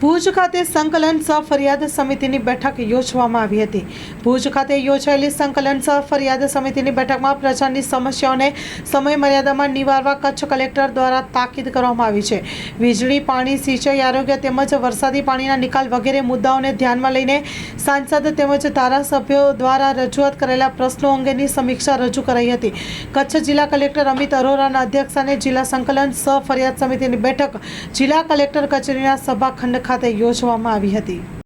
ભુજ ખાતે સંકલન સહ ફરિયાદ સમિતિની બેઠક યોજવામાં આવી હતી। ભુજ ખાતે યોજાયેલી સંકલન સહ ફરિયાદ સમિતિની બેઠકમાં પ્રજાની સમસ્યાઓને સમય મર્યાદામાં નિવારવા કચ્છ કલેક્ટર દ્વારા તાકીદ કરવામાં આવી છે। વીજળી, પાણી, સિંચાઈ, આરોગ્ય તેમજ વરસાદી પાણીના નિકાલ વગેરે મુદ્દાઓને ધ્યાનમાં લઈને સાંસદ તેમજ ધારાસભ્યો દ્વારા રજૂઆત કરેલા પ્રશ્નો અંગેની સમીક્ષા રજૂ કરાઈ હતી। કચ્છ જિલ્લા કલેક્ટર અમિત અરોરાના અધ્યક્ષસ્થાને જિલ્લા સંકલન સહ ફરિયાદ સમિતિની બેઠક જિલ્લા કલેક્ટર કચેરીના સભાખંડ ખાતે યોજવામાં આવી હતી।